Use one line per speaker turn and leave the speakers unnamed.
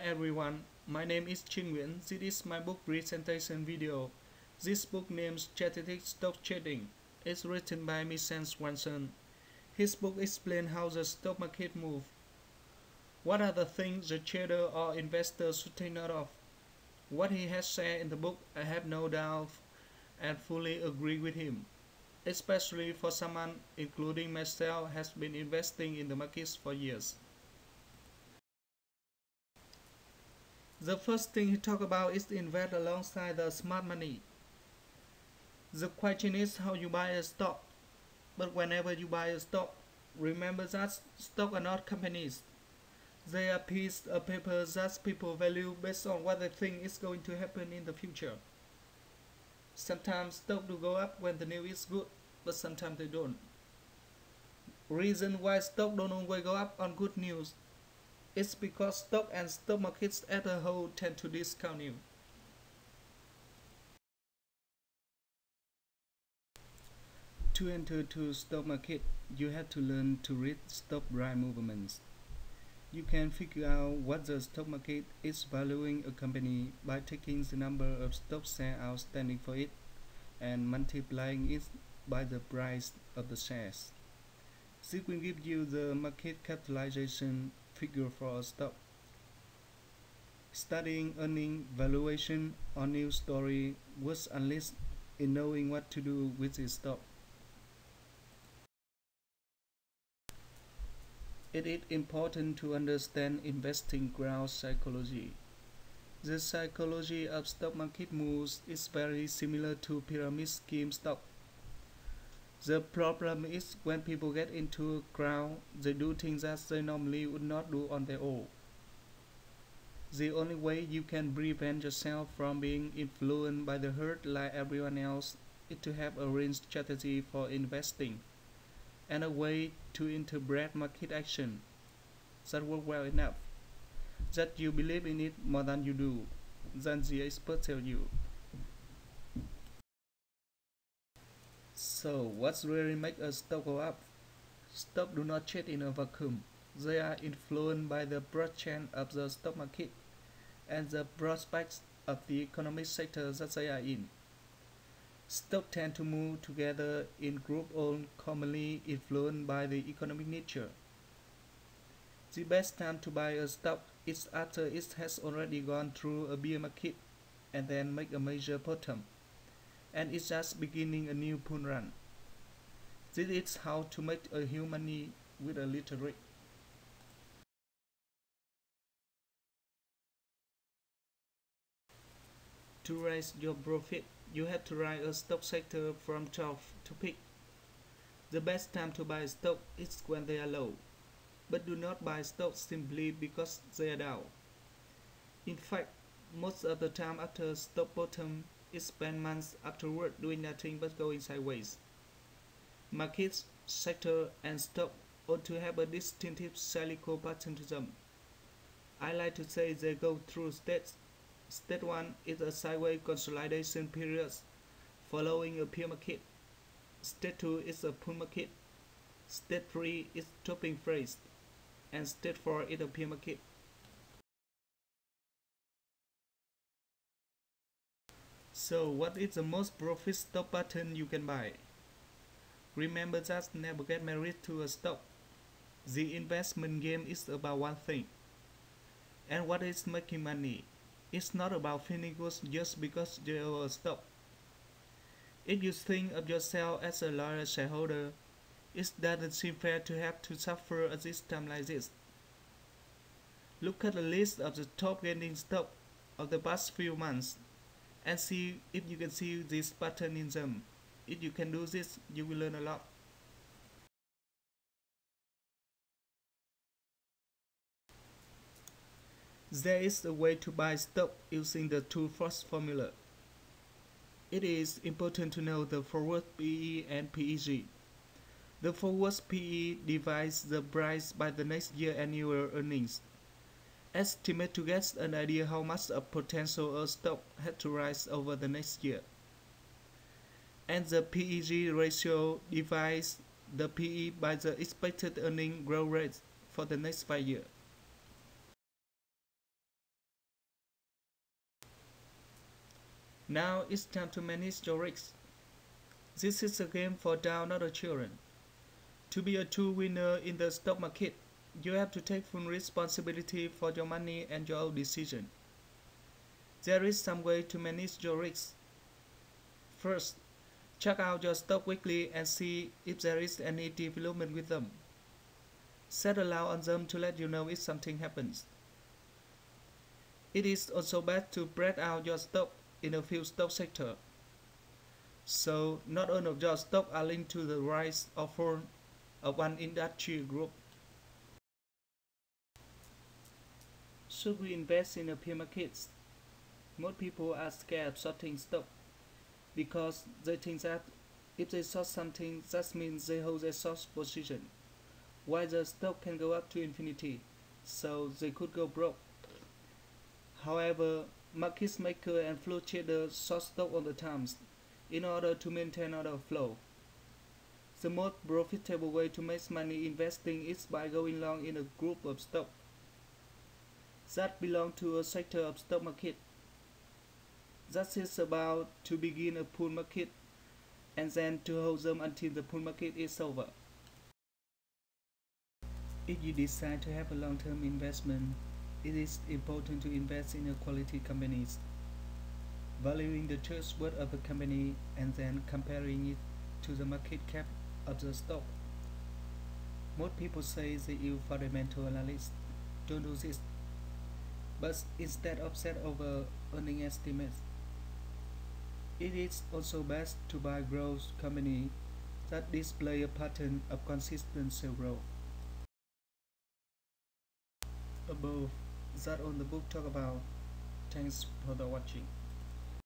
everyone, my name is Nguyen. This is my book presentation video. This book named Strategic Stock Trading is written by Michelle Swanson. His book explains how the stock market moves. What are the things the trader or investor should take note of? What he has said in the book, I have no doubt and fully agree with him. Especially for someone, including myself, has been investing in the markets for years. The first thing he talked about is to invest alongside the smart money. The question is how you buy a stock. But whenever you buy a stock, remember that stocks are not companies. They are pieces of paper that people value based on what they think is going to happen in the future. Sometimes stocks do go up when the news is good, but sometimes they don't. Reason why stocks don't always go up on good news is because stock and stock markets as a whole tend to discount you. To enter to stock market, you have to learn to read stock price movements. You can figure out what the stock market is valuing a company by taking the number of stock shares outstanding for it and multiplying it by the price of the shares. This will give you the market capitalization figure for a stock. Studying earning, valuation, or news story was unleashed in knowing what to do with the stock. It is important to understand investing ground psychology. The psychology of stock market moves is very similar to pyramid scheme stock. The problem is when people get into a crowd, they do things that they normally would not do on their own. The only way you can prevent yourself from being influenced by the herd like everyone else is to have a range strategy for investing and a way to interpret market action that work well enough, that you believe in it more than you do, than the experts tell you. So, what's really make a stock go up? Stocks do not trade in a vacuum. They are influenced by the broad trend of the stock market and the prospects of the economic sector that they are in. Stocks tend to move together in groups owned commonly influenced by the economic nature. The best time to buy a stock is after it has already gone through a bear market and then make a major bottom, and it's just beginning a new bull run. This is how to make a huge money with a little risk. To raise your profit, you have to write a stock sector from top to peak. The best time to buy stock is when they are low, but do not buy stocks simply because they are down. In fact, most of the time after a stock bottom, it spends months afterward doing nothing but going sideways. Markets, sector, and stock ought to have a distinctive cyclical pattern to them. I like to say they go through states. State 1 is a sideways consolidation period following a bear market. State 2 is a bull market. State 3 is topping phase. And state 4 is a bear market. So what is the most profit stock pattern you can buy? Remember that never get married to a stock. The investment game is about one thing. And what is making money? It's not about feeling good just because you own a stock. If you think of yourself as a loyal shareholder, it doesn't seem fair to have to suffer at this time like this. Look at the list of the top gaining stock of the past few months and see if you can see this pattern in them. If you can do this, you will learn a lot. There is a way to buy stock using the two-force formula. It is important to know the forward PE and PEG. The forward PE divides the price by the next year annual earnings. Estimate to get an idea how much of potential a stock had to rise over the next year. And the PEG ratio divides the PE by the expected earning growth rate for the next 5 years. Now it's time to manage your risks. This is a game for down other children. To be a true winner in the stock market, you have to take full responsibility for your money and your own decision. There is some way to manage your risks. First, check out your stock weekly and see if there is any development with them. Set a alarm on them to let you know if something happens. It is also best to spread out your stock in a few stock sectors. So not all of your stocks are linked to the rise or fall of one industry group. Should we invest in the peer markets? Most people are scared of shorting stock because they think that if they short something, that means they hold a short position, while the stock can go up to infinity, so they could go broke. However, market makers and flow traders short stock all the time in order to maintain order flow. The most profitable way to make money investing is by going long in a group of stocks that belong to a sector of stock market. That is about to begin a bull market and then to hold them until the bull market is over. If you decide to have a long-term investment, it is important to invest in a quality companies, valuing the trustworthiness of a company and then comparing it to the market cap of the stock. Most people say they use fundamental analysis. Don't do this, but instead upset over earning estimates. It is also best to buy growth companies that display a pattern of consistent sales growth. Above, that all the book talk about. Thanks for the watching.